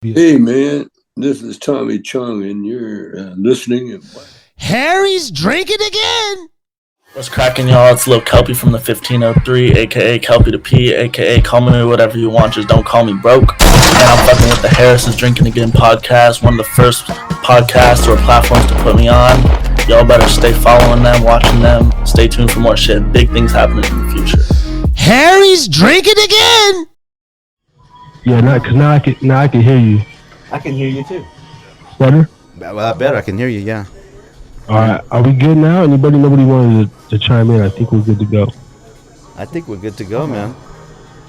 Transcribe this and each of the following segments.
Hey man, this is Tommy Chung, and you're listening. And Harry's drinking again. What's cracking, y'all? It's Lil Kelpie from the 1503, aka Kelpie the P, aka call me whatever you want, just don't call me broke. And I'm fucking with the Harris's Drinking Again podcast, one of the first podcasts or platforms to put me on. Y'all better stay following them, watching them. Stay tuned for more shit. Big things happening in the future. Harry's drinking again. Yeah, because now I can hear you. I can hear you too. Better? Well, I bet I can hear you. Yeah. All right. Are we good now? Nobody wanted to chime in. I think we're good to go. I think we're good to go, man.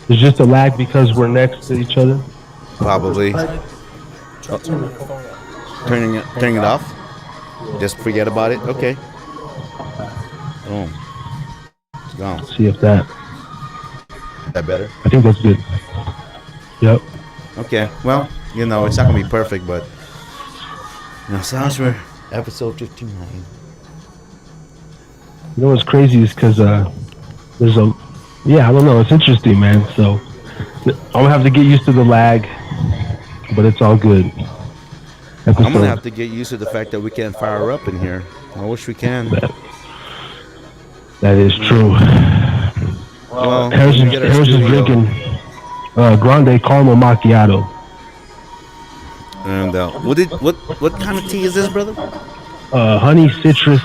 There's just a lag because we're next to each other. Probably. Turning it off. Just forget about it. Okay. Boom. It's gone. See if that better. I think that's good. Yep. Okay. Well, it's not gonna be perfect, but sounds for episode 59. You know what's crazy is because there's I don't know. It's interesting, man. So I'm gonna have to get used to the lag, but it's all good. I'm gonna have to get used to the fact that we can't fire up in here. I wish we can. That is true. Well, Harris is drinking Grande Caramel Macchiato. And what kind of tea is this, brother? Honey citrus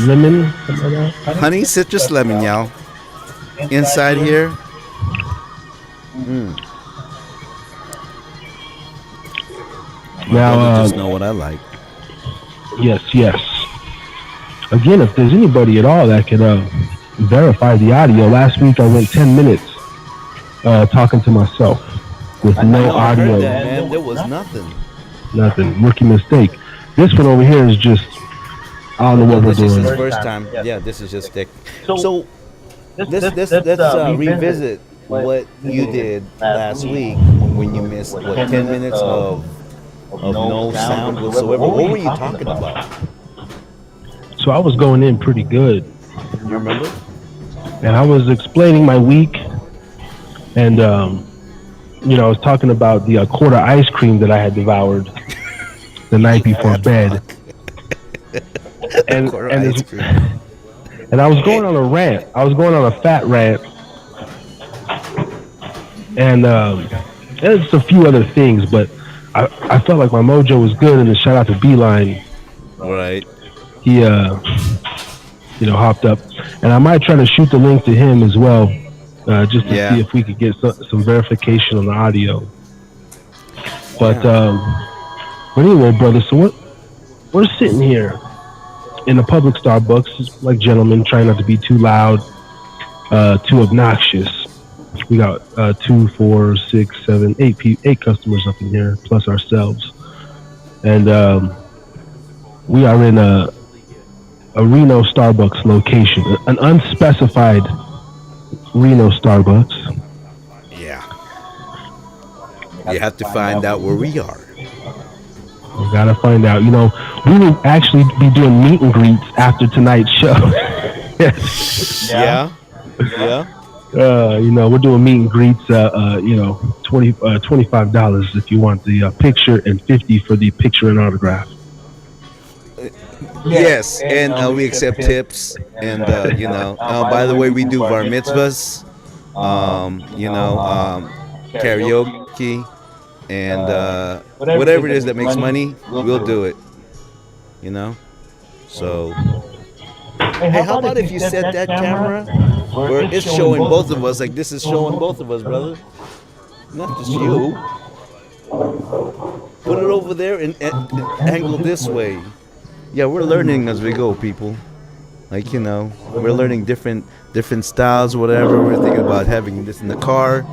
lemon. Something like that. Honey citrus lemon, y'all. Inside here. Now, just know what I like. Yes. Again, if there's anybody at all that can verify the audio, last week I went 10 minutes talking to myself with no audio. I heard that, man. There was nothing. Nothing. Rookie mistake. This one over here is just, I don't know what we're doing. This is his first time. Yeah, this is just thick. So let's revisit what you did last week when you missed 10 minutes of no sound whatsoever. What were you talking about? So I was going in pretty good. You remember? And I was explaining my week, and I was talking about the quarter ice cream that I had devoured the night before bed. And I was going on a rant. I was going on a fat rant. And there's a few other things, but I felt like my mojo was good, and a shout out to Beeline. Right. He hopped up, and I might try to shoot the link to him as well, just to see if we could get some verification on the audio. But anyway, brother, so we're sitting here in a public Starbucks, like gentlemen, trying not to be too loud, too obnoxious. We got 2, 4, 6, 7, 8 customers up in here, plus ourselves, and we are in a Reno Starbucks location, an unspecified Reno Starbucks. Yeah. You have to find out where we are. We gotta find out. We will actually be doing meet and greets after tonight's show. Yeah. We're doing meet and greets. $25 if you want the picture, and $50 for the picture and autograph. Yes, and we accept tips, and by the way, we do bar mitzvahs, karaoke, and whatever it is that makes money, we'll do it. So hey, how about if you set that camera where it's showing both of us, like this is showing both of us, brother, not just you. Put it over there and angle this way. Yeah, we're learning as we go, people. Like, we're learning different styles, whatever. We're thinking about having this in the car.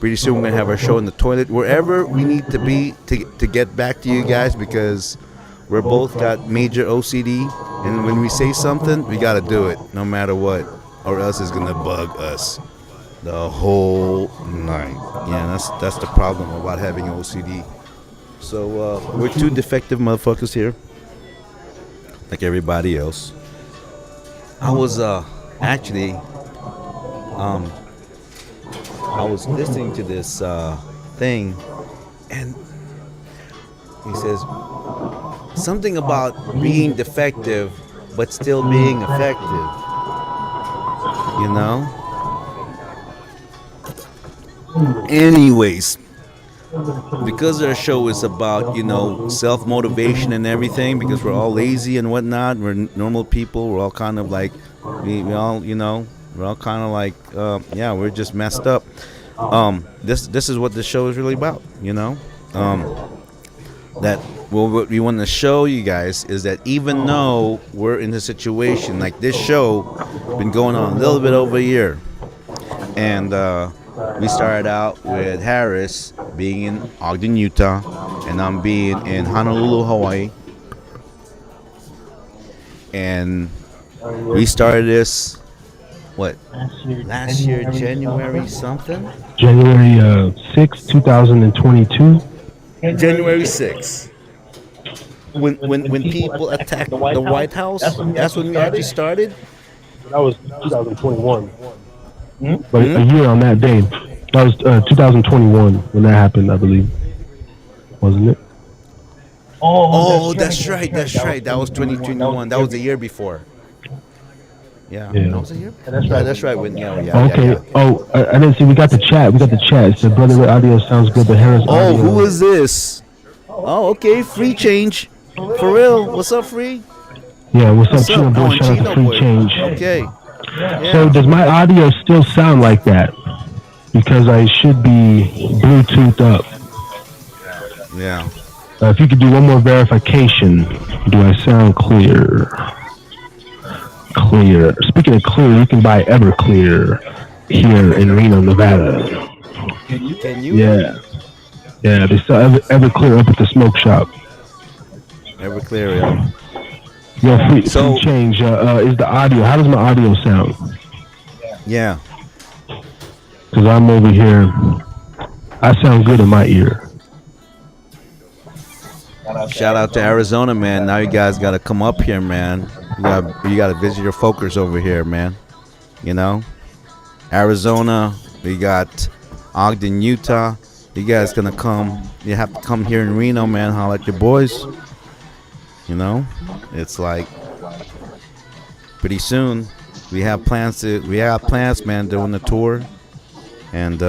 Pretty soon we're going to have our show in the toilet. Wherever we need to be to get back to you guys, because we're both got major OCD. And when we say something, we got to do it no matter what, or else it's going to bug us the whole night. Yeah, that's the problem about having OCD. So we're two defective motherfuckers here, like everybody else. I was actually I was listening to this thing, and He says something about being defective, but still being effective. You know. Anyways, because our show is about, self motivation and everything, because we're all lazy and whatnot, we're normal people, we're all kind of like, we all, we're all kind of like, we're just messed up. This is what this show is really about, that what we want to show you guys is that even though we're in a situation like this show been going on a little bit over a year, and we started out with Harris being in Ogden, Utah, and I'm being in Honolulu, Hawaii. And we started this, last year, January something? January 6th, 2022. January 6th. When people attacked the White House, that's when we actually started? That was 2021. But a year on that day. That was 2021 when that happened, I believe. Wasn't it? Oh, that's right. That was 2021. That was the year before. Yeah. That was a year. That's right. Okay. Oh, I didn't see. We got the chat. It said, "Brother, the audio sounds good, but Harris audio." Oh, who is this? Oh, okay. Free change. For real. What's up, Free? Yeah. What's up, Chino Boy? Shout out to Free Change. Okay. Yeah. So does my audio still sound like that? Because I should be Bluetoothed up. Yeah. If you could do one more verification, do I sound clear? Clear. Speaking of clear, you can buy Everclear here in Reno, Nevada. Can you? Yeah. Yeah, they sell Everclear up at the smoke shop. Everclear, yeah. Yeah, free change. Is the audio? How does my audio sound? Yeah. Because I'm over here. I sound good in my ear. Shout out to Arizona, man. Now you guys got to come up here, man. You got to visit your folkers over here, man. Arizona. We got Ogden, Utah. You guys gonna come? You have to come here in Reno, man. Holla at your boys. It's like pretty soon we have plans, man, doing the tour and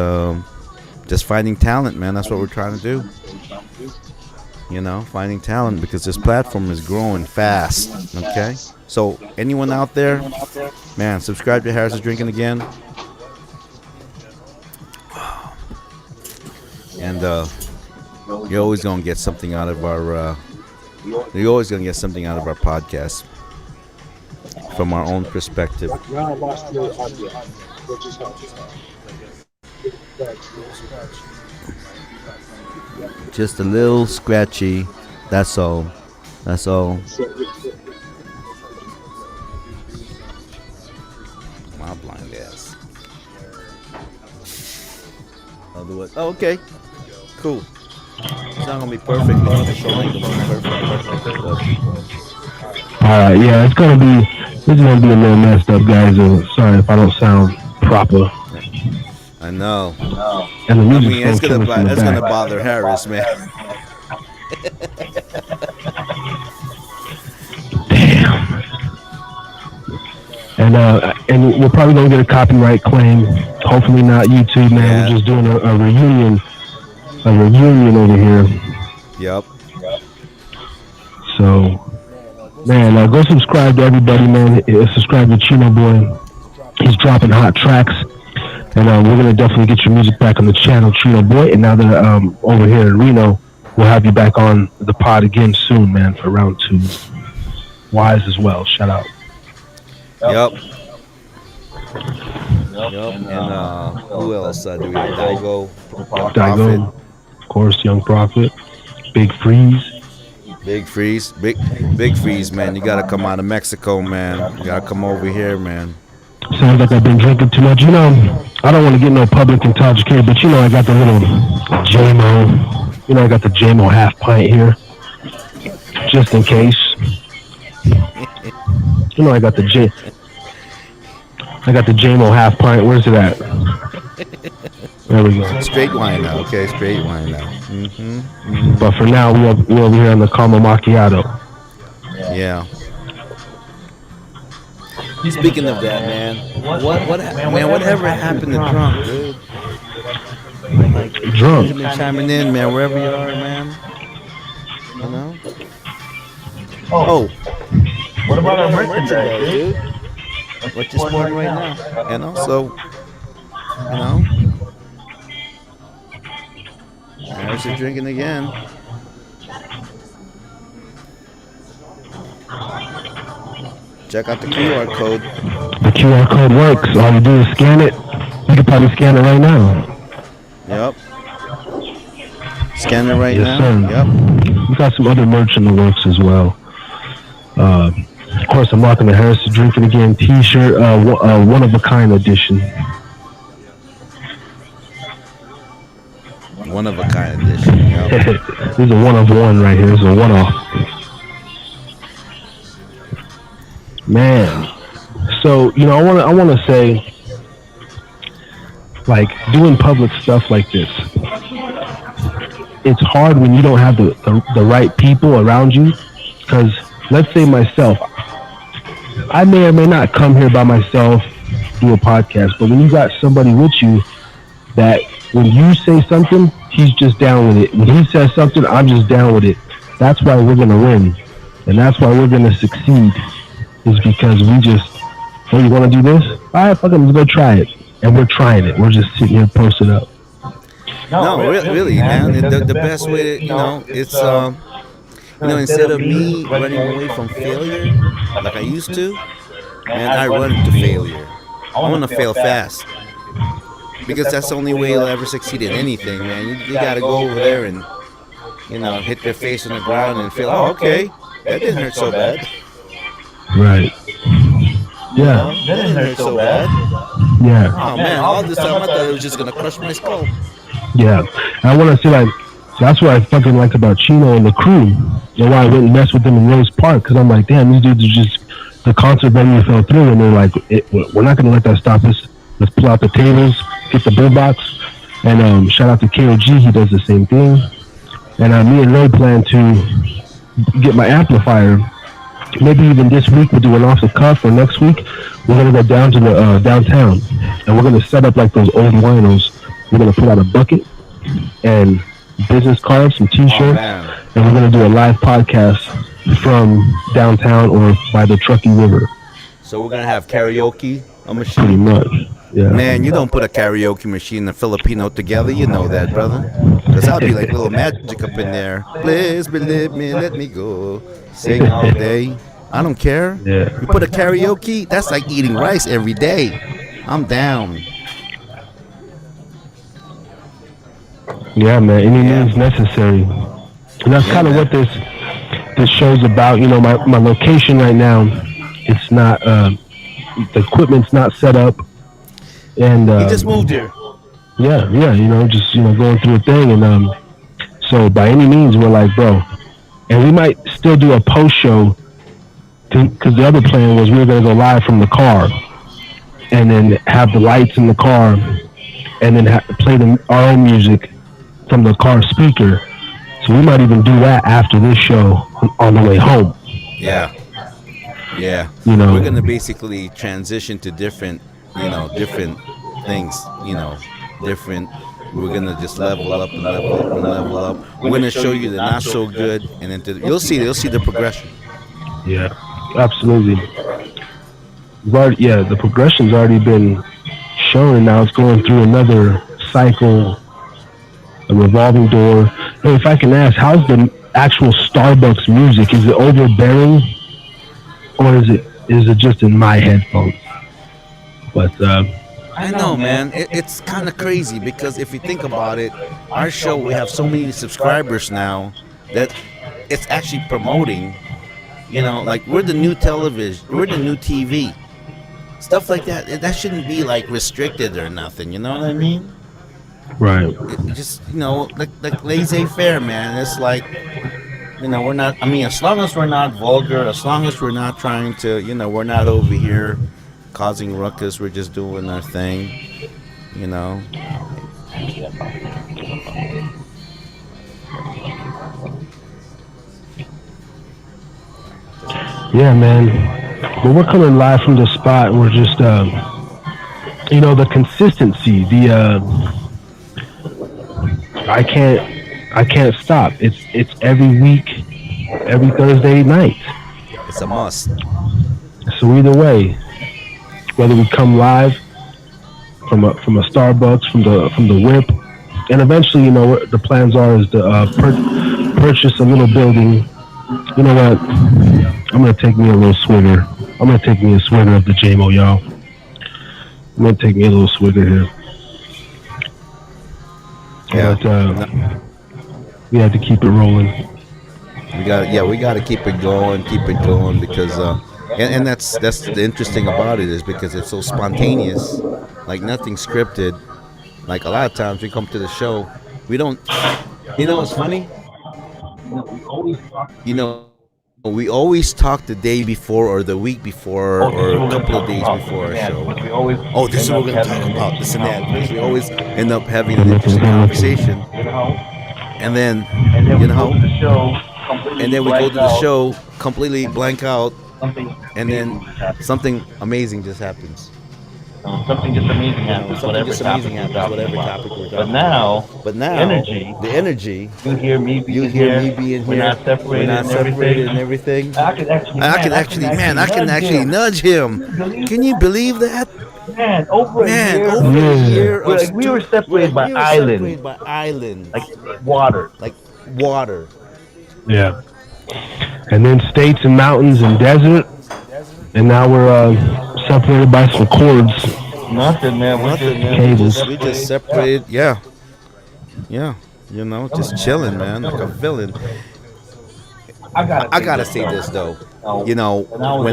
just finding talent, man. That's what we're trying to do. Finding talent, because this platform is growing fast. Okay, so anyone out there, man, subscribe to Harris is Drinking Again, and you're always gonna get something out of our. You're always going to get something out of our podcast from our own perspective. Just a little scratchy. That's all. My blind ass. Oh, okay. Cool. It's not gonna be perfect. The show ain't gonna be perfect. Alright, yeah, this is gonna be a little messed up, guys. Sorry if I don't sound proper. I know. And the it's gonna bother Harris, man. Damn. And we're probably gonna get a copyright claim. Hopefully not YouTube, man. Yeah. We're just doing a reunion. A reunion over here. Yep. So, man, go subscribe to everybody, man. Subscribe to Chino Boy. He's dropping hot tracks. And we're going to definitely get your music back on the channel, Chino Boy. And now that over here in Reno, we'll have you back on the pod again soon, man, for round 2. Wise as well. Shout out. Yep. And who else do we have? Daigo. Of course, Young Prophet, Big Freeze, Big Freeze, man. You gotta come out of Mexico, man. You gotta come over here, man. Sounds like I've been drinking too much. I don't want to get no public intoxicated, but I got the little JMO. I got the JMO half pint here, just in case. I got the JMO half pint. Where's it at? There we go. Straight wine now. Okay, straight wine now. But for now, we're over here on the caramel macchiato. Yeah. Speaking of that, man, whatever happened to drunk, dude? Like, Drunk. you've been chiming in, man, wherever you are, man. You know? Oh, what about our merchandise, dude? What you sporting right now? And also, you know, there's your drinking again. Check out the QR code. The QR code works. All you do is scan it. You can probably scan it right now. Yep. Scan it right Yes, now. sir. Yep. We got some other merch in the works as well. Of course, I'm rocking the Harris Drinking Again T-shirt, one of a kind edition. One of a kind edition. Yep. This is a one of one right here. This is a one off. Man, so I want to say, like, doing public stuff like this, it's hard when you don't have the right people around you. Because let's say myself, I may or may not come here by myself, do a podcast, but when you got somebody with you that when you say something, he's just down with it. When he says something, I'm just down with it. That's why we're going to win. And that's why we're going to succeed. Is because we just, hey, you want to do this? All right, fuck it, let's go try it. And we're trying it. We're just sitting here posted up. No, really, man. The best way to, it's, instead of me running away from failure like I used to, man, I run into failure. I want to fail fast. Because that's the only way you'll ever succeed in anything, man. You got to go over there and, hit their face on the ground and feel, oh, okay, that didn't hurt so bad. Right. Yeah. That didn't hurt so bad. Yeah. Oh, man, all this time I thought it was just going to crush my skull. Yeah. I want to say, like, that's what I fucking like about Chino and the crew. And why I went and messed with them in Rose Park. Because I'm like, damn, these dudes are just, the concert venue fell through. And they're like, we're not going to let that stop us. Let's pull out the tables, get the bill box. And shout out to KOG. He does the same thing. And me and Ray plan to get my amplifier. Maybe even this week we'll do an off the cuff, or next week we're gonna go down to the downtown, and we're gonna set up like those old winos. We're gonna put out a bucket and business cards, some T-shirts, and we're gonna do a live podcast from downtown or by the Truckee River. So we're gonna have karaoke, a machine. Pretty much, yeah. Man, you don't put a karaoke machine and Filipino together, you know that, brother. Because I'll be like little magic up in there. Please believe me, let me go. Sing all day. I don't care. Yeah. You put a karaoke, that's like eating rice every day. I'm down. Yeah, man. Any means necessary. And that's kind of what this show's about. My location right now, it's not, the equipment's not set up. And You just moved here. Yeah, just going through a thing. And so by any means, we're like, bro, and we might still do a post show, because the other plan was we were going to go live from the car and then have the lights in the car and then play our own music from the car speaker. So we might even do that after this show on the way home. Yeah. We're going to basically transition to different things, different. We're going to just level up and level up and level up. We're going to show you the not so good, and then you'll see the progression. Yeah, absolutely. The progression's already been shown. Now it's going through another cycle, a revolving door. Hey, if I can ask, how's the actual Starbucks music? Is it overbearing, or is it just in my headphones? But I know, man. It's kind of crazy because if you think about it, our show, we have so many subscribers now that it's actually promoting, like we're the new television, we're the new TV. Stuff like that. That shouldn't be like restricted or nothing, you know what I mean? right. It just, like laissez-faire, man. It's like, we're not, as long as we're not vulgar, as long as we're not trying to, we're not over here causing ruckus, we're just doing our thing, Yeah, man. But we're coming live from the spot. We're just, the consistency. I can't stop. It's every week, every Thursday night. It's a must. So either way, whether we come live from a Starbucks, from the Whip, and eventually, the plans are is to purchase a little building. You know what? I'm gonna take me a little swigger. I'm gonna take me a swigger of the JMO, y'all. I'm gonna take me a little swigger here. Yeah. But we have to keep it rolling. We got to keep it going because and that's the interesting about it is because it's so spontaneous, like nothing scripted. Like a lot of times we come to the show, we don't. You know what's funny? We always talk the day before or the week before or a couple of days before our show. Oh, this is what we're going to talk about, this and that. Because we always end up having an interesting conversation. And then, and then we go to the show, completely blank out, and then something amazing just happens. Something just amazing happens. Whatever topic we're talking. But now, the energy. You hear me being here. We're not separated and everything. I can actually nudge him. Can you believe that? Man, over a year. We were separated by island. Like water. Yeah. And then states and mountains and desert. And now we're separated by some cords. Nothing, man. Cables. We just separated. Yeah. Just chilling, man, like a villain. I gotta say this though. When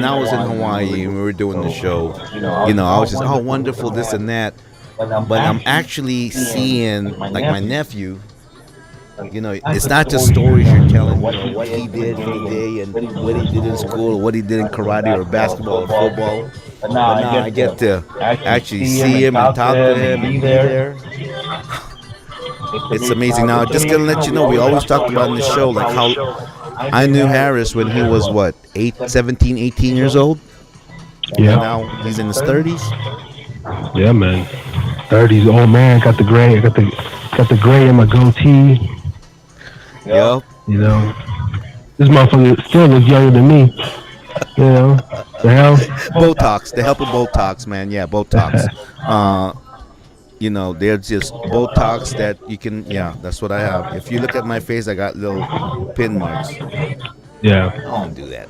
I was in Hawaii and we were doing the show, I was just wonderful this and that. But I'm actually seeing like my nephew. It's not just stories you're telling. What he did for the day and what he did in school, or what he did in karate or basketball or football. But now I get to actually see him and talk to him and be there. It's amazing. Now, just gonna let you know, we always talked about in the show like how I knew Harris when he was 17, 18 years old. Yeah. And now he's in his 30s. Yeah, man. 30s. Oh man, got the gray. Got the gray in my goatee. Yep. This motherfucker still looks younger than me. The hell? Botox. The help of Botox, man. Yeah, Botox. They're just Botox that you can. Yeah, that's what I have. If you look at my face, I got little pin marks. Yeah. I don't do that.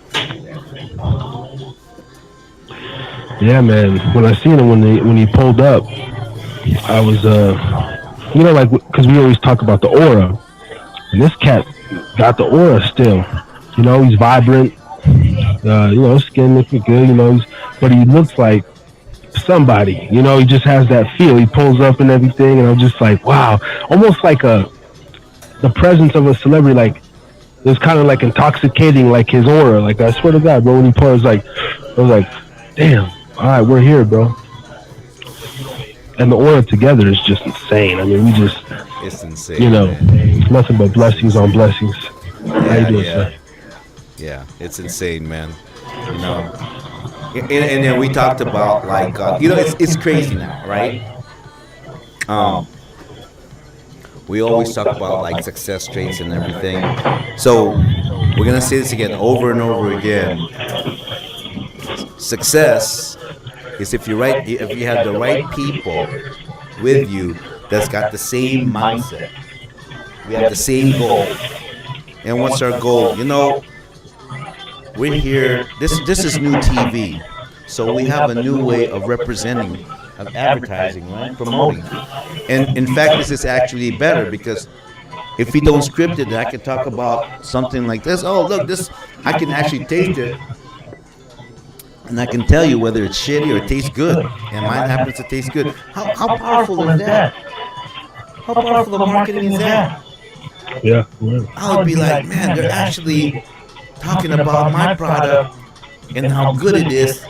Yeah, man. When I seen him when he pulled up, I was because we always talk about the aura, and this cat got the aura still. He's vibrant. Skin looking good. But he looks like somebody. He just has that feel. He pulls up and everything, and I'm just like, wow, almost like the presence of a celebrity. Like it was kind of like intoxicating, like his aura. Like I swear to God, bro, when he pulls, I was like, damn. All right, we're here, bro. And the aura together is just insane. I mean, it's insane. Nothing but blessings on blessings. How you doing, sir? Yeah, it's insane, man. And then we talked about it's crazy now, right? We always talk about like success traits and everything. So we're gonna say this again over and over again. Success is if you have the right people with you that's got the same mindset. We have the same goal. And what's our goal? We're here. This is new TV, so we have a new way of representing, of advertising, right? Promoting. And in fact, this is actually better because if we don't script it, I can talk about something like this. Oh, look, this I can actually taste it. And I can tell you whether it's shitty or it tastes good. And mine happens to taste good. How powerful is that? How powerful of marketing is that? Yeah. I would be like, man, they're actually talking about my product and how good it is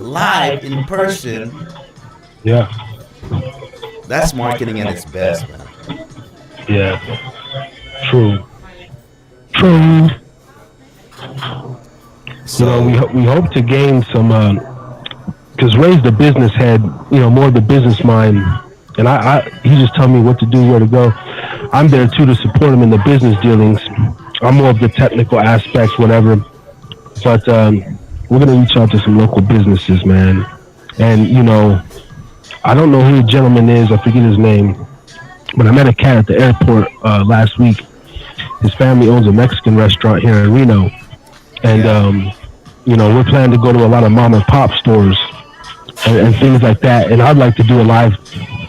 live in person. Yeah. That's marketing at its best, man. Yeah. True. So we hope to gain some, because Ray's the business head, more the business mind, and he just tell me what to do, where to go. I'm there too to support him in the business dealings. I'm more of the technical aspects, whatever. But we're gonna reach out to some local businesses, man. And I don't know who the gentleman is. I forget his name. But I met a cat at the airport last week. His family owns a Mexican restaurant here in Reno, and we're planning to go to a lot of mom and pop stores and things like that. And I'd like to do a live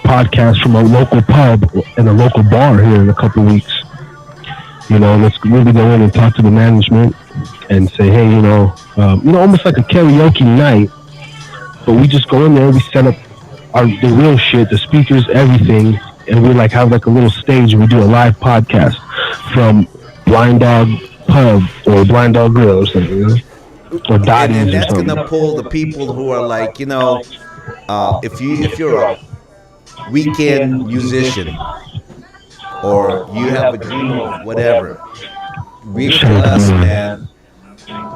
podcast from a local pub and a local bar here in a couple of weeks. Let's really go in and talk to the management and say, hey, almost like a karaoke night, but we just go in there, we set up the real shit, the speakers, everything, and we have a little stage and we do a live podcast from Blind Dog Pub or Blind Dog Grill or something, or Dottie's and that's or something. gonna pull the people who are like, if you're a weekend musician or you have a dream of whatever, reach to us, man.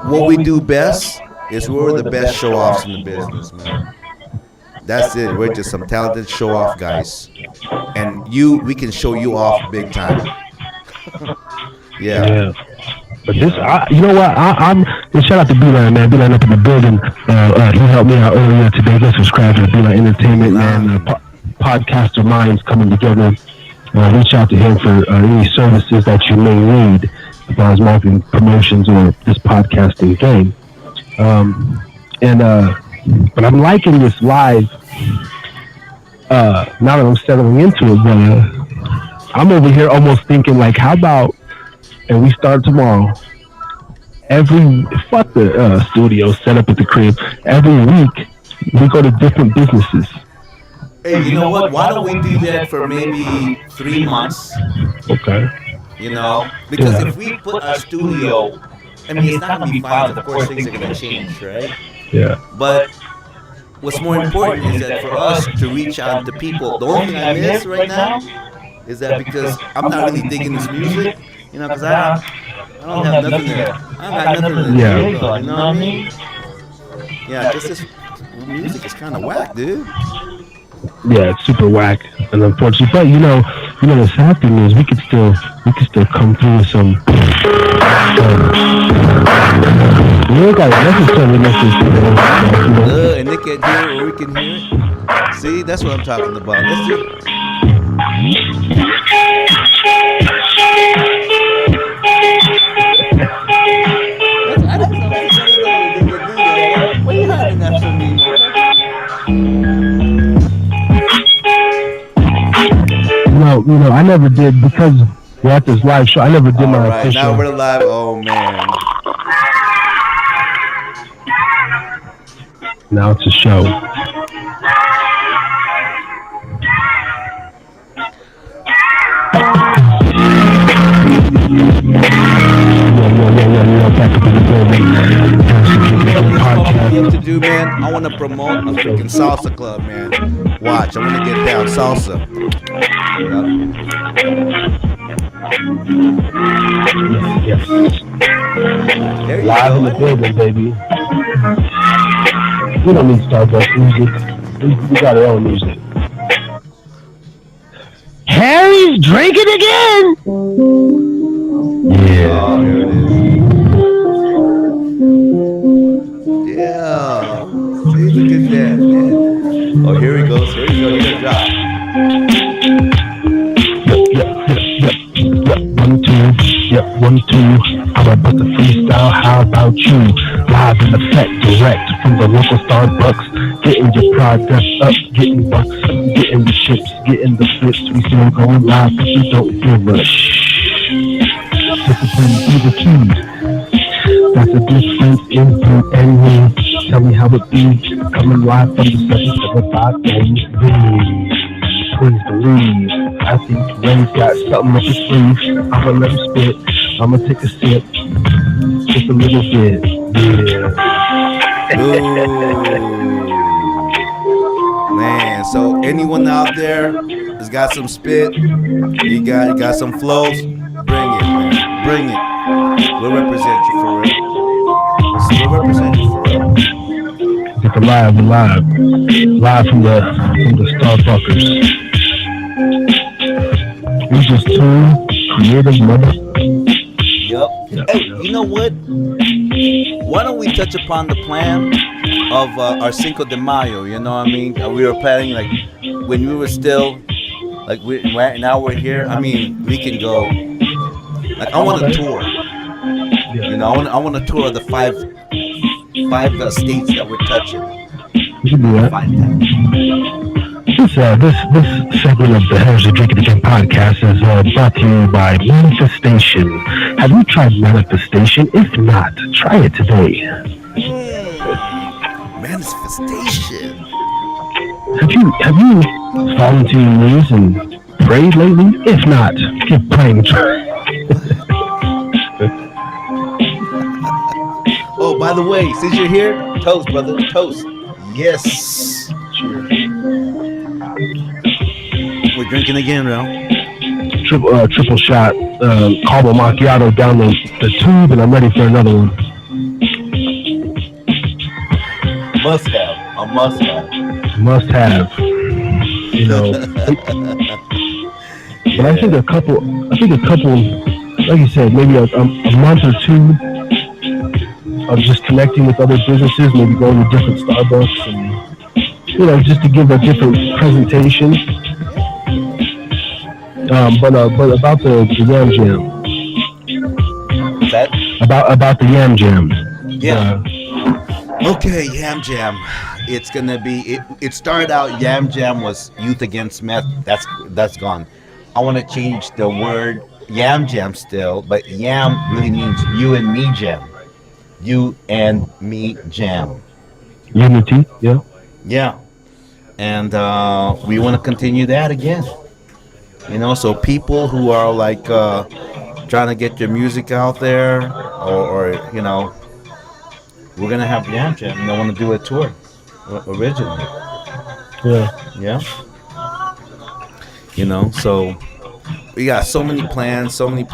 What we do best is we're the best show-offs in the business, man. That's it. We're just some talented show-off guys, and we can show you off big time. Yeah. But this, you know what? I'm shout out to Beeline, man. Beeline up in the building. He helped me out earlier today. Get subscribed to Beeline Entertainment, man. Podcaster minds coming together. Reach out to him for any services that you may need as far as marketing, promotions, or this podcasting game. But I'm liking this live. Now that I'm settling into it, but I'm over here almost thinking how about, and we start tomorrow. Fuck the studio set up at the crib. Every week we go to different businesses. Hey, you know what? Why don't we do that for maybe 3 months? Okay. Because if we put our studio, it's not gonna be fine. Of course, things are gonna change, right? Yeah. But what's more important is that for us to reach out to people. The only thing I miss right now is that because I'm not really digging this music, because I don't have nothing there. I got nothing to do, you know what I mean? Yeah, just this music is kind of whack, dude. Yeah, it's super whack and unfortunate. But the sad thing is we could still come through with some. We ain't got necessarily And they can't hear it or we can hear it. See, that's what I'm talking about. Let's do it. I didn't know they could do that. What are you hiding that from me? No, I never did because we're at this live show. I never did my official. Now we're live. Oh man. Now it's a show. Back up in the building. To do, man. I want to promote a freaking salsa club, man. Watch, I want to get down salsa. Yes. There you Live go. in the building, baby. We don't need Starbucks music. We got our own music. Harry's drinking again. Yeah. Oh, here it is. Yeah. See, look at that, man. Oh, here he goes. Here he goes. Here's a drop. Yep, 1, 2. I'm about to freestyle. How about you? Live in effect, direct from the local Starbucks. Getting your product up, getting bucks, getting the chips, getting the flips. We still going live, but we don't give a discipline is the key. That's the difference in you and me. Tell me how it be. Coming live from the 775 and please believe. I think Ray's got something up his sleeve. I'ma let him spit. I'ma take a sip. Just a little bit. Yeah. Ooh. Man, so anyone out there has got some spit, you got some flows, bring it, man. Bring it. We'll represent you for real. we're representing for real. Get the live from the Starfuckers. We just two creative mother. Yep. Hey, you know what? Why don't we touch upon the plan of our Cinco de Mayo? You know what I mean? We were planning like when we were still like right now we're here. I mean, we can go. Like I want a tour. You know, I want a tour of the five states that we're touching. We can do that. This segment of the Harris Drinkin Again podcast is brought to you by Manifestation. Have you tried Manifestation? If not, try it today. Manifestation. Have you fallen to your knees and prayed lately? If not, keep praying. Oh, by the way, since you're here, toast, brother, toast. Yes. We're drinking again, Reno. Triple shot, caramel macchiato down the tube, and I'm ready for another one. Must have. A must have. Must have. You know. But I think a couple, like you said, maybe a month or two of just connecting with other businesses, maybe going to different Starbucks and, you know, just to give a different presentation. But about the Yam Jam. That? About the Yam Jam. Yeah. Okay, Yam Jam. It's gonna be. It started out. Yam Jam was youth against meth. That's gone. I want to change the word Yam Jam still, but Yam really means you and me jam. You and me jam. Unity. Yeah. Yeah. And we want to continue that again. You know, so people who are like trying to get your music out there, or you know, we're gonna have Yam Jam. And I want to do a tour originally. Yeah. Yeah. You know, so we got so many plans, and you know.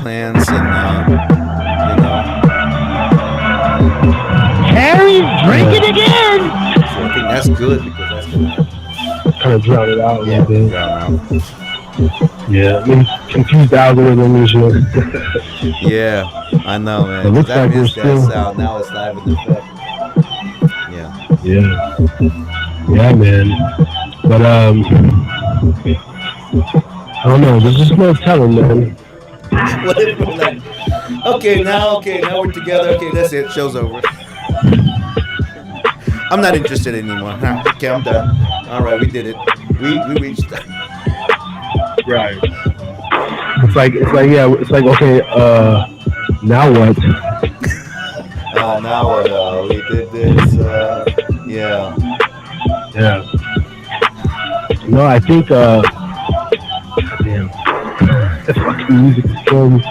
Harry's drinking again. So I think that's good because that's gonna kind of drown it out a little bit. Drown out. Yeah, I mean, confused algorithm usually. Yeah, I know, man. It looks like we're that still. sound. Now it's live in effect. Yeah, man. But I don't know. There's just no telling, man. What if we're like, okay, now we're together. Okay, that's it. Show's over. I'm not interested anymore. Okay, I'm done. All right, we did it. We reached. Right. It's like okay. Now what? Now what? We did this. Yeah. No, I think. Damn. That fucking music is killing me.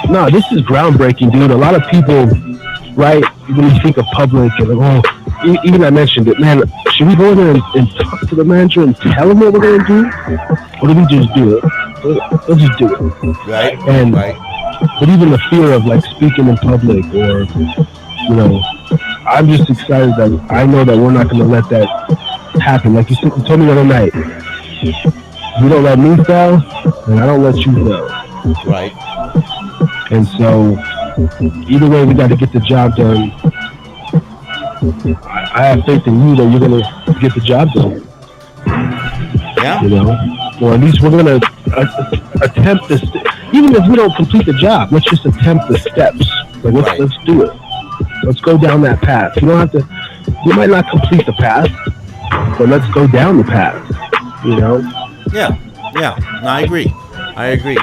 No, this is groundbreaking, dude. A lot of people, right? When you think of public, and even I mentioned it, man. Should we go there and talk to the manager and tell him what we're gonna do, or do we just do it? Let's just do it. Right. But even the fear of like speaking in public, or you know, I'm just excited that I know that we're not gonna let that happen. Like you told me the other night, you don't let me fail, and I don't let you fail. Right. And so, either way, we got to get the job done. I have faith in you that you're gonna get the job done. Yeah. You know, or at least we're gonna attempt this. Even if we don't complete the job, let's just attempt the steps. Like let's do it. Let's go down that path. You don't have to. You might not complete the path, but let's go down the path. You know. Yeah. No, I agree.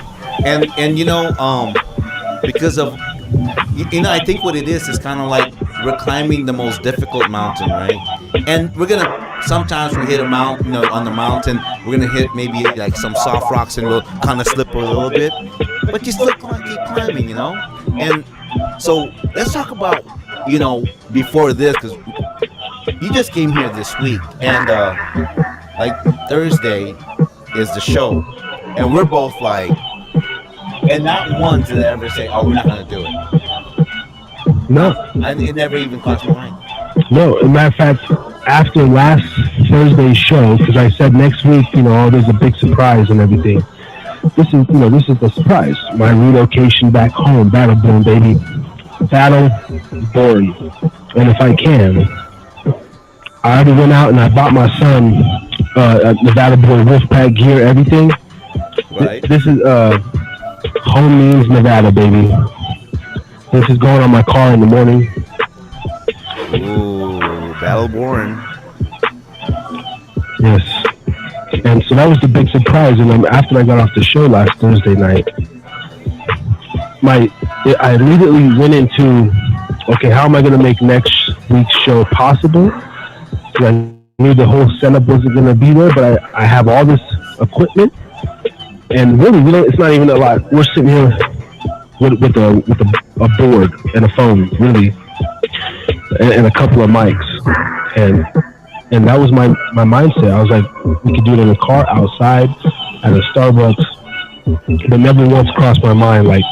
And you know, because of, you know, I think what it is kind of like we're climbing the most difficult mountain, right? And sometimes we hit a mountain, you know, on the mountain, we're gonna hit maybe like some soft rocks and we'll kind of slip a little bit, but you still keep climbing, you know? And so let's talk about, you know, before this, because you just came here this week, and like Thursday is the show, and we're both like, And not once did I ever say, "Oh, we're not gonna do it." No, And it never even crossed my mind. no. As a matter of fact, after last Thursday's show, because I said next week, oh, there's a big surprise and everything. This is the surprise. My relocation back home, Battleborn, baby, Battleborn. And if I can, I already went out and I bought my son the Battleborn Wolfpack gear, everything. Right. This is home means Nevada, baby. This is going on my car in the morning. Ooh, Battleborn. Yes. And so that was the big surprise. And then after I got off the show last Thursday night, I immediately went into, okay, how am I going to make next week's show possible? I knew the whole setup wasn't going to be there, but I have all this equipment. And really, it's not even a lot. We're sitting here with a board and a phone, really, and a couple of mics. And that was my mindset. I was like, we could do it in a car, outside, at a Starbucks. But never once crossed my mind, like,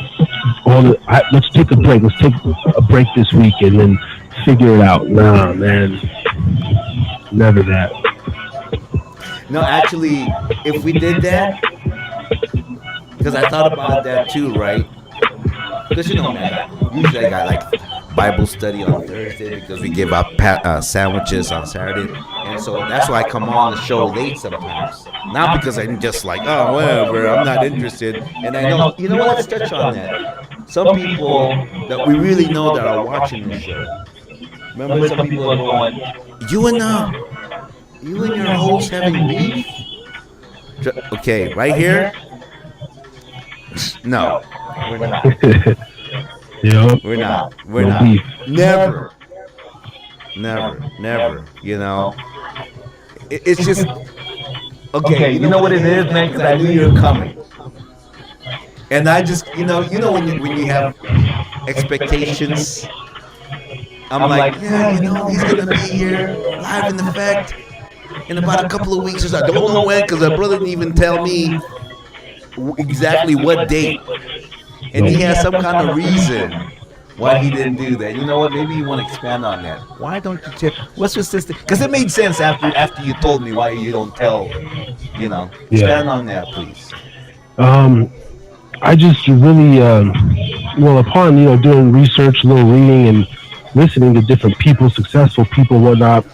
let's take a break. Let's take a break this week and then figure it out. Nah, man. Never that. No, actually, if we did that, because I thought about that too, right? Because man, usually I got like Bible study on Thursday because we give out sandwiches on Saturday, and so that's why I come on the show late sometimes. Not because I'm just like, oh, whatever, I'm not interested. And I know, what? Let's touch on that. Some people that we really know that are watching the show. Remember, some people are going, you and your host having beef? Okay, right here. No, we're not. Yep. We're not. We're No not. beef. Never. It's just okay. You know what it is, man? Because I knew you were coming, and I just, when you have expectations, I'm like, yeah, he's gonna be here live in effect in about a couple of weeks or so. I don't know when, because my brother didn't even tell me exactly what date, and he has some kind of reason why he didn't do that. You know what? Maybe you want to expand on that. Why don't you tell? What's your sister? Because it made sense after you told me why you don't tell. Expand on that, please. I just really, upon doing research, a little reading, and listening to different people, successful people, whatnot.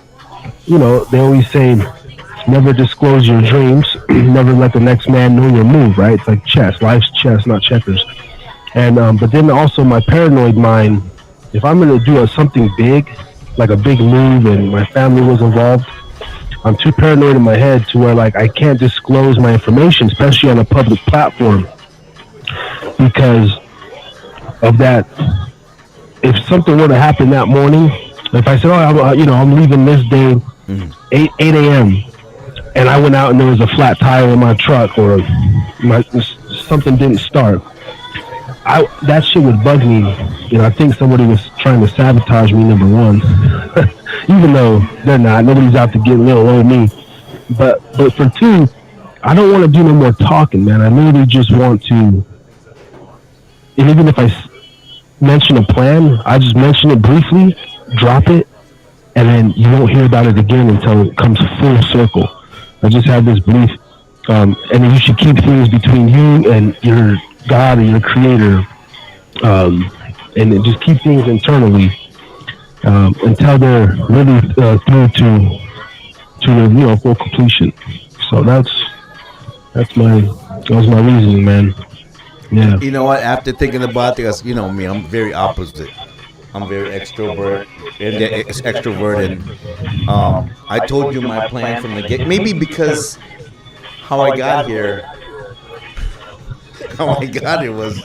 They always say, never disclose your dreams. Never let the next man know your move, right? It's like chess. Life's chess, not checkers. And but then also my paranoid mind, if I'm going to do something big, like a big move and my family was involved, I'm too paranoid in my head to where like I can't disclose my information, especially on a public platform, because of that. If something were to happen that morning, if I said, I'm leaving this day, 8 a.m., and I went out and there was a flat tire in my truck or something didn't start, that shit would bug me. I think somebody was trying to sabotage me, number one. Even though they're not. Nobody's out to get little old me. But for two, I don't want to do no more talking, man. I literally just want to, and even if I mention a plan, I just mention it briefly, drop it, and then you won't hear about it again until it comes full circle. I just have this belief, and you should keep things between you and your God or your Creator, and then just keep things internally until they're really through to full completion. So that was my reasoning, man. Yeah. You know what? After thinking about this, me, I'm very opposite. I'm very extrovert, and I told you my plan from the get. Maybe because how I got here was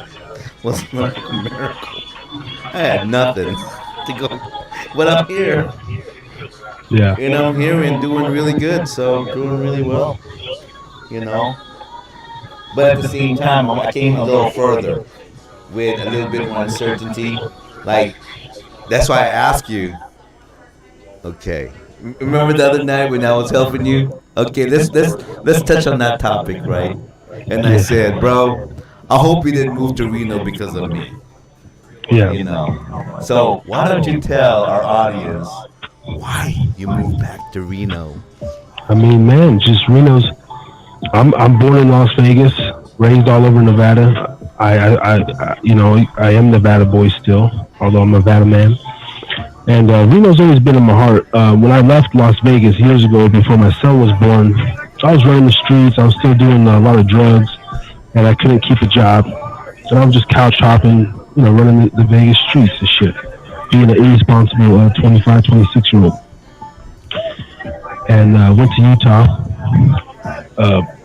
like a miracle. I had nothing to go, but I'm here. Yeah. I'm here and doing really good. So doing really well. But at the same time, I came a little further with a little bit more uncertainty. Like, that's why I asked you. Okay, remember the other night when I was helping you? Okay, let's touch on that topic, right? And I said, bro, I hope you didn't move to Reno because of me. Yeah. You know. So why don't you tell our audience why you moved back to Reno? I mean, man, just Reno's. I'm born in Las Vegas, raised all over Nevada. I am Nevada boy still, although I'm a Nevada man. And Reno's always been in my heart. When I left Las Vegas years ago, before my son was born, I was running the streets. I was still doing a lot of drugs, and I couldn't keep a job. So I was just couch hopping, running the Vegas streets and shit, being an irresponsible 25, 26-year-old. And went to Utah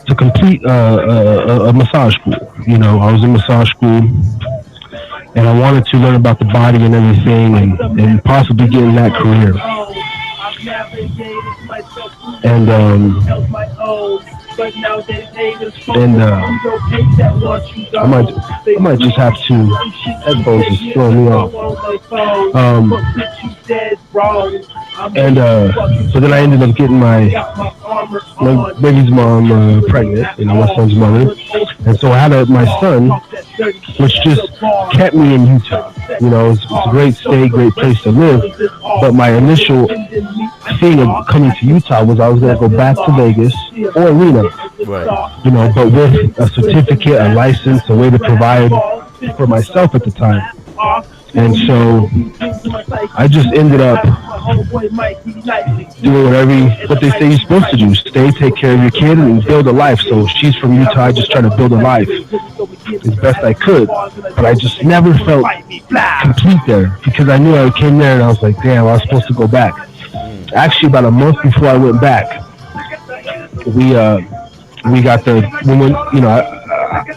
to complete a massage school. I was in massage school, and I wanted to learn about the body and everything, and possibly get in that career. And I might just have to. Headphones is throwing me off. So then I ended up getting my baby's mom pregnant, my son's mother, and so I had my son, which just kept me in Utah. It's a great state, great place to live. But my initial thing of coming to Utah was I was going to go back to Vegas or Reno. Right. But with a certificate, a license, a way to provide for myself at the time. And so I just ended up doing what they say you're supposed to do. Stay, take care of your kid, and build a life. So she's from Utah. I just tried to build a life as best I could. But I just never felt complete there because I knew I came there and I was like, damn, I was supposed to go back. Actually, about a month before I went back, we got the woman,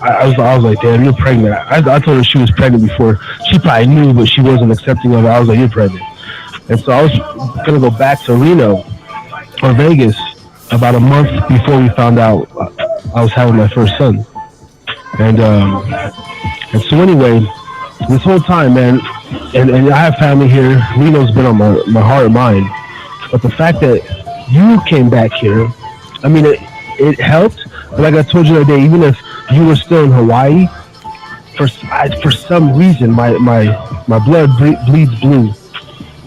I was like, damn, you're pregnant. I told her she was pregnant before. She probably knew, but she wasn't accepting of it. I was like, you're pregnant. And so I was going to go back to Reno or Vegas about a month before we found out I was having my first son. And so anyway, this whole time, man, and I have family here. Reno's been on my heart and mind. But the fact that you came back here, I mean, it helped. But like I told you the other day, even if you were still in Hawaii, for some reason, my blood bleeds blue.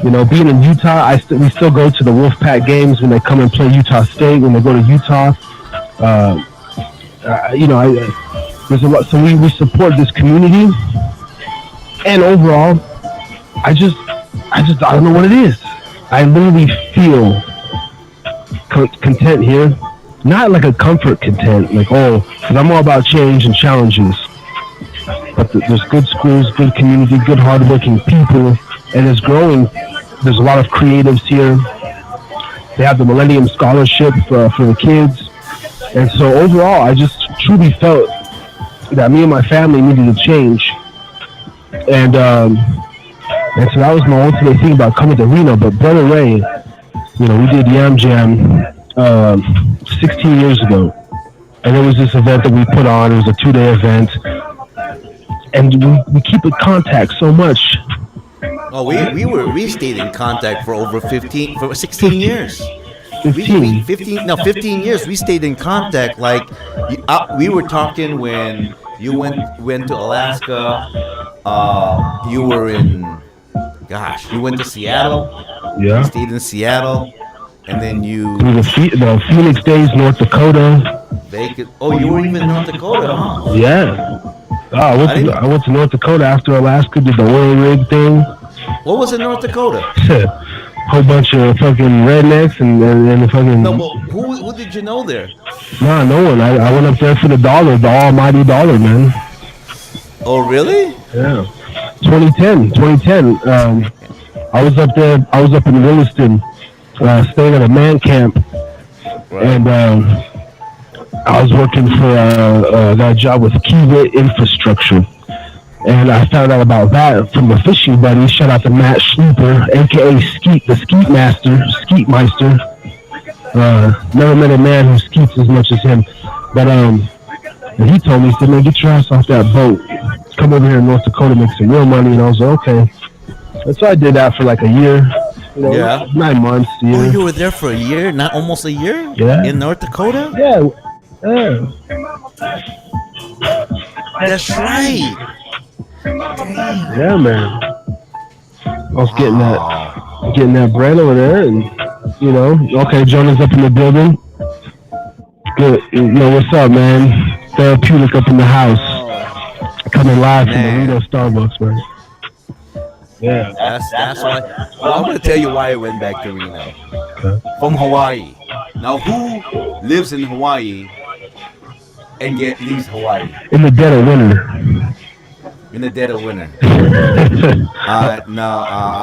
Being in Utah, we still go to the Wolfpack games when they come and play Utah State. When they go to Utah, there's a lot. So we support this community, and overall, I don't know what it is. I literally feel content here. Not like a comfort content, because I'm all about change and challenges. But there's good schools, good community, good hardworking people, and it's growing. There's a lot of creatives here. They have the Millennium Scholarship for the kids. And so overall, I just truly felt that me and my family needed to change. And so that was my ultimate thing about coming to Reno. But Brother Ray, we did Yam Jam 16 years ago, and it was this event that we put on. It was a 2-day event, and we keep in contact so much. Oh, we stayed in contact for 16 years. 15 years. We stayed in contact. Like we were talking when you went to Alaska. You went to Seattle. Yeah. You stayed in Seattle. And then the Phoenix days, North Dakota. You were even in North Dakota, huh? Yeah. I went to North Dakota after Alaska, did the oil rig thing. What was in North Dakota? Whole bunch of fucking rednecks and the fucking. No, but who did you know there? Nah, no one. I went up there for the dollar, the almighty dollar, man. Oh, really? Yeah. 2010. I was up there. I was up in Williston. Staying at a man camp, right. And I was working for that job with Kiewit Infrastructure, and I found out about that from a fishing buddy. Shout out to Matt Sleeper, aka Skeet, the Skeet Meister. Never met a man who skeets as much as him, but and he told me, he said, man, get your ass off that boat, come over here in North Dakota, make some real money. And I was like, okay. And so I did that for like a year. 9 months. Yeah. Oh, you were there for a year? Not almost a year? Yeah. In North Dakota? Yeah. That's right. Yeah, man. I was getting that bread over there, and okay, Jonah's up in the building. Good, what's up, man? Therapeutic up in the house, coming live from the Reno Starbucks, man. Yeah, that's why. Well, I'm gonna tell you why I went back to Reno from Hawaii. Now, who lives in Hawaii and leaves Hawaii in the dead of winter? In the dead of winter. I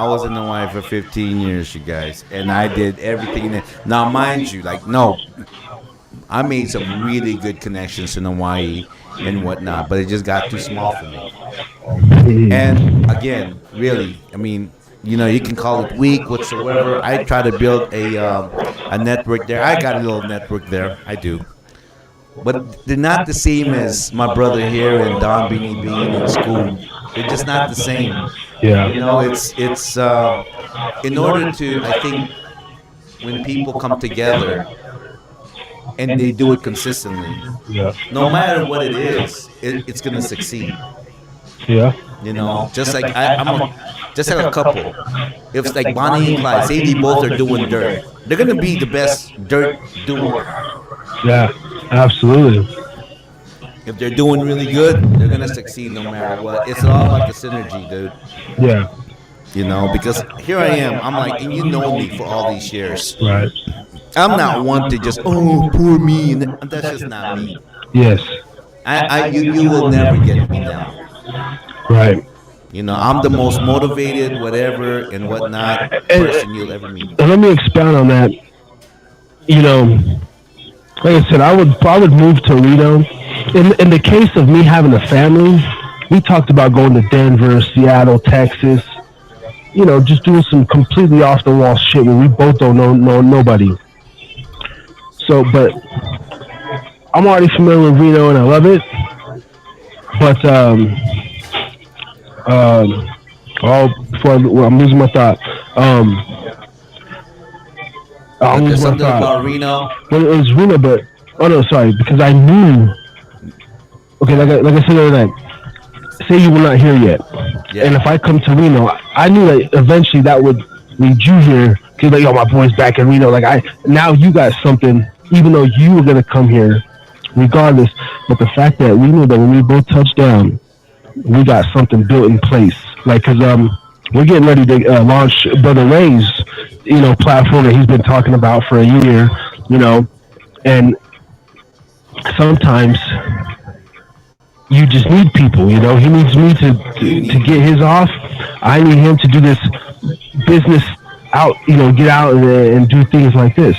was in Hawaii for 15 years, you guys, and I did everything there. Now, mind you, I made some really good connections in Hawaii and whatnot, but it just got too small for me. And again, really, I mean, you can call it weak, whatsoever. I try to build a network there. I got a little network there. I do. But they're not the same as my brother here and Don Beanie Bean in school. They're just not the same. Yeah. It's in order to, I think, when people come together and they do it consistently, no matter what it is, it's gonna succeed. Yeah. Just like just like a couple. If it's like Bonnie and Clyde, say they both are doing dirt, they're gonna be the best dirt doer. Yeah, absolutely. If they're doing really good, they're gonna succeed no matter what. It's all about the synergy, dude. Yeah. Because here I am. I'm like, and you know me for all these years. Right. I'm not one to just poor me. That's just not me. Yes. You will never get me down. Right. I'm the most motivated, whatever and whatnot person you'll ever meet. And let me expound on that. Like I said, I would move to Reno. In the case of me having a family, we talked about going to Denver, Seattle, Texas. Just doing some completely off the wall shit where we both don't know nobody. So, but I'm already familiar with Reno and I love it. But I'm losing my thought. There's something about Reno. Well, it was Reno, but sorry, because I knew. Okay, like I said the other night. Say you were not here yet, and if I come to Reno, I knew that eventually that would lead you here. Cause my boy's back in Reno. Now you got something, even though you were gonna come here, regardless. But the fact that we knew that when we both touched down, we got something built in place. Cause we're getting ready to launch Brother Ray's, platform that he's been talking about for a year, and sometimes you just need people, he needs me to get his off. I need him to do this business out, get out and do things like this.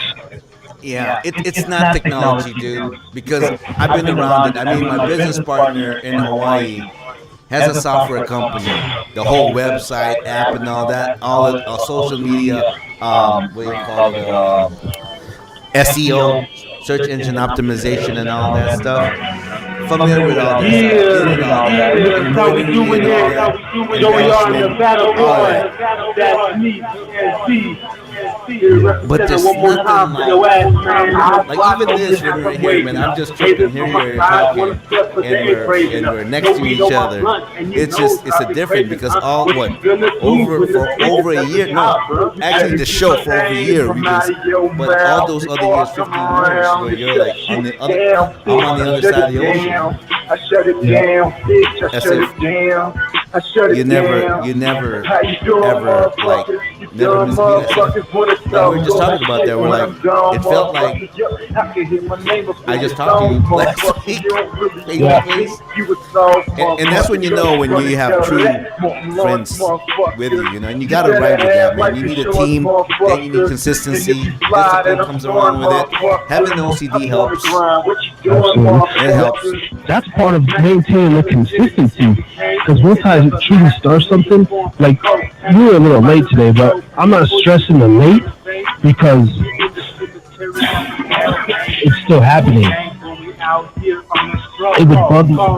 Yeah, it's not technology, dude, because I've been around it. I mean, my business partner in Hawaii has a software company, the whole website, app, and all that, all the social media, what do you call it, SEO, search engine optimization, and all that stuff. Familiar with all that stuff. That's how we do it here. That's we are in the battle line. That's me. But there's nothing like even this when we're here, man. I'm just tripping here, you're talking, and we're next to each other. It's a different because over a year, actually the show for over a year we've been, but all those other years, 15 years, where you're like I'm on the other side of the ocean. I shut it down, bitch. I shut it down. I shut it down. You never ever never miss a beat. We were just talking about that. We're like, it felt like I just talked to you last week, and that's when when you have true friends with you, and you gotta ride with that, man. You need a team, then you need consistency. Discipline comes along with it. Having the OCD helps. Absolutely. It helps. That's part of maintaining the consistency. Because once I truly start something, like you were a little late today, but I'm not stressing the late because it's still happening. It would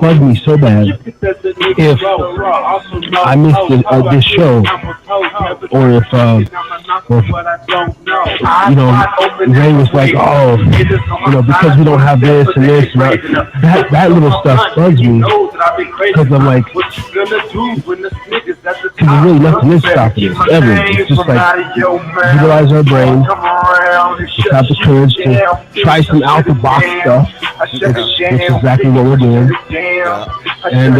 bug me so bad if I missed this show, or if you know, Ray was like, oh, you know, because we don't have this and this and that little stuff bugs me because I'm like, because there's really nothing is stopping us ever. It's just like utilize our brain, just have the courage to try some out the box stuff, which is exactly what we're doing, and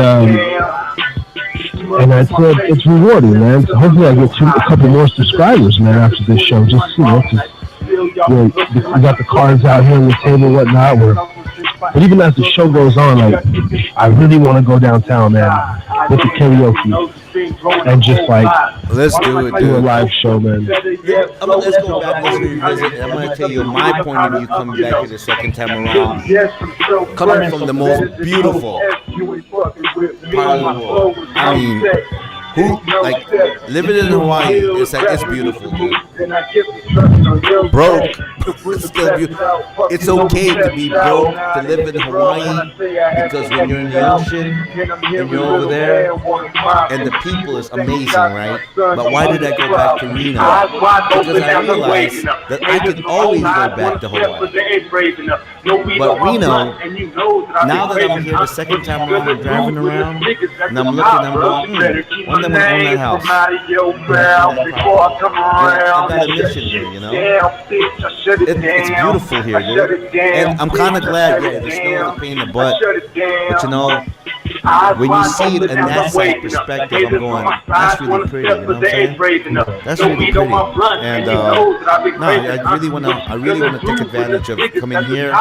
that's it's rewarding, man. So hopefully I get a couple more subscribers, man, after this show. Just, you know, we got the cards out here on the table and whatnot. But even as the show goes on, like, I really want to go downtown, man, with the karaoke. And just like, let's do it, do a live show, man. Let's go back, let's revisit. I'm gonna tell you my point of view coming back here the second time around. Coming from the most beautiful part of the world. I mean, like, living in Hawaii, it's like, it's beautiful, dude. Broke, it's still beautiful. It's okay to be broke, to live in Hawaii, because when you're in the ocean and you're over there, and the people is amazing, right? But why did I go back to Reno? Because I realized that I could always go back to Hawaii. But Reno, now that I'm here the second time around, I'm driving around, and I'm looking, I'm going, one day I'm gonna own that house. I've got a mission here, you know? It's beautiful here, dude. And I'm kind of glad, yeah, the snow is a pain in the butt. But, you know, when you see it in that side perspective, I'm going, that's really pretty, you know what I'm saying? That's really pretty. And no, I really wanna take advantage of coming here.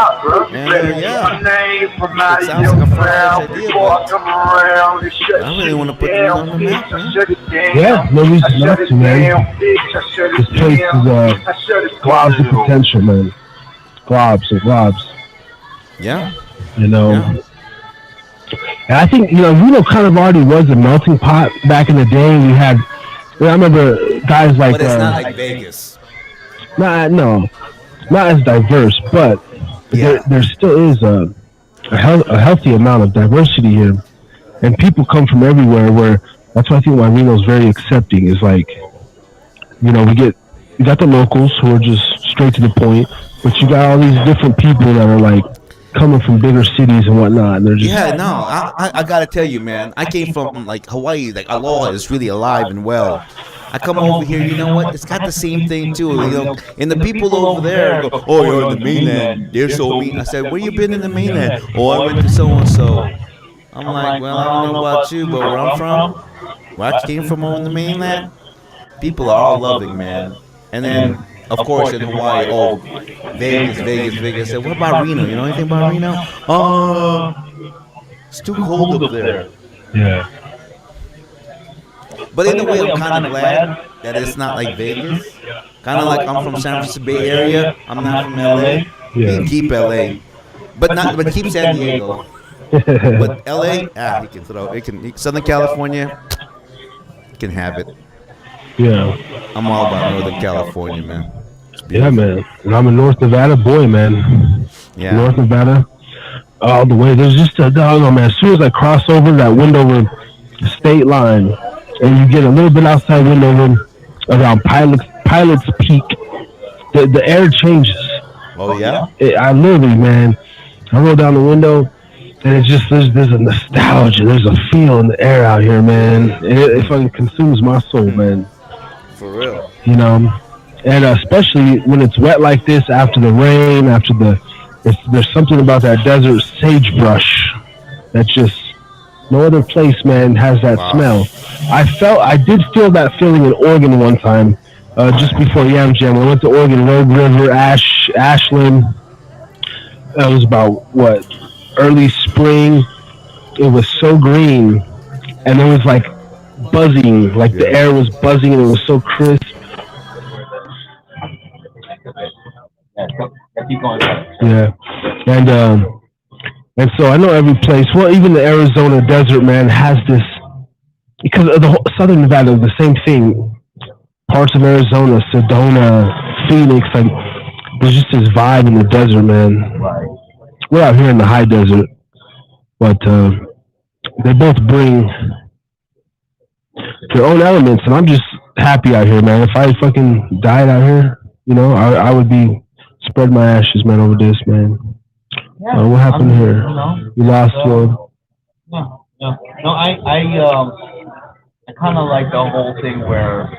And yeah, it sounds like a far-fetched idea, but I really want to put it on the map, man. Yeah, no reason not to, man. This place is globs of potential, man. Globs. Yeah. You know. Yeah. And I think, you know, Reno kind of already was a melting pot back in the day. I remember guys like... But it's not like Vegas. No, not as diverse, but there still is a healthy amount of diversity here. And people come from everywhere, where that's why I think why Reno's very accepting is like, you know, you got the locals who are just straight to the point, but you got all these different people that are like, coming from bigger cities and whatnot, and they're just I gotta tell you, man, I came from like Hawaii, like aloha is really alive and well. I come over here, you know what? It's got the same thing too, you know. And the people over there go, "Oh, you're in the mainland. They're so mean." I said, "Where you been in the mainland?" "Oh, I went to so and so." I'm like, "Well, I don't know about you, but where I'm from, where I came from on the mainland, people are all loving, man." And then, of course, in Hawaii, oh, Vegas. I said, "What about Reno? You know anything about Reno?" It's too cold up there. Yeah. But in a way, I'm kind of glad that it's not like Vegas. Kind of like I'm from San Francisco Bay Area. I'm not from LA. Yeah. Keep LA, but keep San Diego. But LA, he can throw. Southern California, he can have it. Yeah. I'm all about Northern California, man. Yeah, man. And I'm a North Nevada boy, man. Yeah. North Nevada, all the way. There's just I don't know, man. As soon as I cross over that Windover state line, and you get a little bit outside Windover, around Pilot's Peak, the air changes. Oh yeah. I literally, man, I roll down the window, and it's just there's a nostalgia, there's a feel in the air out here, man. It fucking consumes my soul, man. For real. You know. And especially when it's wet like this, after the rain, there's something about that desert sagebrush that just no other place, man, has that smell. I did feel that feeling in Oregon one time, just before Yam Jam. I went to Oregon, Rogue River, Ashland. That was about early spring. It was so green, and there was like buzzing, like the air was buzzing, and it was so crisp. Yeah, and so I know every place. Well, even the Arizona desert, man, has this because of the whole Southern Nevada. The same thing. Parts of Arizona, Sedona, Phoenix, like there's just this vibe in the desert, man. We're out here in the high desert, but they both bring their own elements, and I'm just happy out here, man. If I fucking died out here, I would be spread my ashes, man, over this, man. Yeah, what happened here? We lost one. No, I kind of like the whole thing where,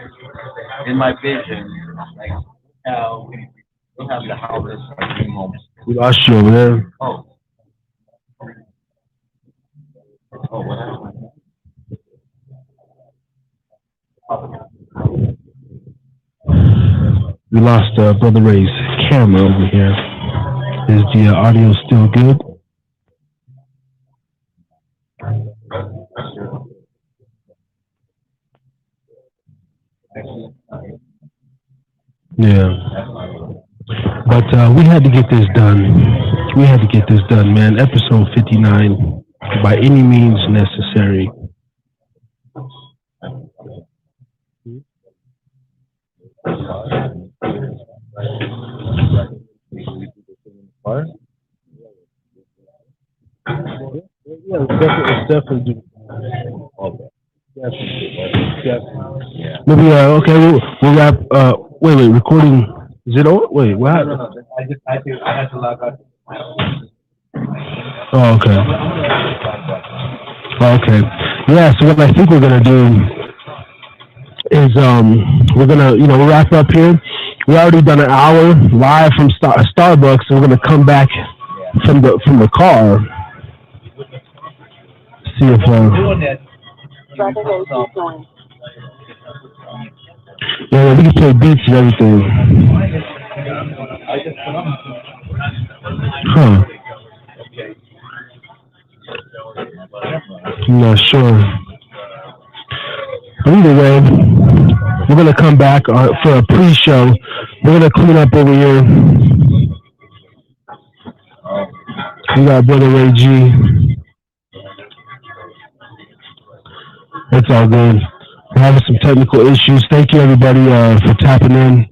in my vision, like how we have the houses like homes. We lost you over there. Oh. Oh, what happened? We lost Brother Ray's camera over here. Is the audio still good? Yeah. But we had to get this done. We had to get this done, man. Episode 59, by any means necessary. Yeah, it's definitely. Maybe okay. We'll wrap. Wait. Recording. Is it over? Wait. What happened? No. I had to log out. Oh, okay. Okay. Yeah. So what I think we're gonna do is we're gonna we'll wrap up here. We already done an hour live from Starbucks, and we're gonna come back from the car. See if yeah, we can play beats and everything. Huh. I'm not sure. Either way, we're gonna come back for a pre-show. We're gonna clean up over here. We got Brother Ray G. It's all good. We're having some technical issues. Thank you, everybody, for tapping in.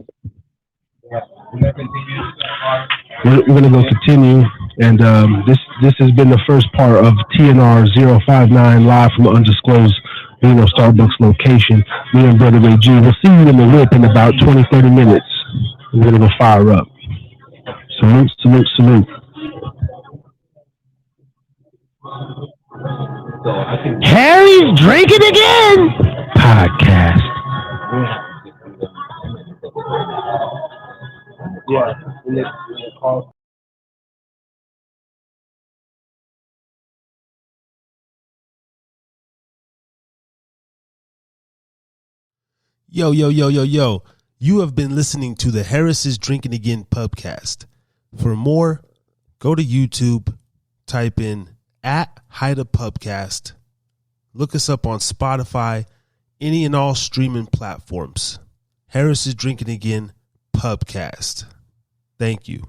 We're going to go continue. And this has been the first part of TNR 059 live from an undisclosed Starbucks location. Me and Brother Ray G. We'll see you in the whip in about 20, 30 minutes. We're going to go fire up. Salute, salute, salute. Harry's drinking again. Podcast. Yeah. Yo. You have been listening to the Harris's Drinking Again pubcast. For more, go to YouTube, type in @HideaPubcast. Look us up on Spotify, any and all streaming platforms. Harris's Drinking Again pubcast. Thank you.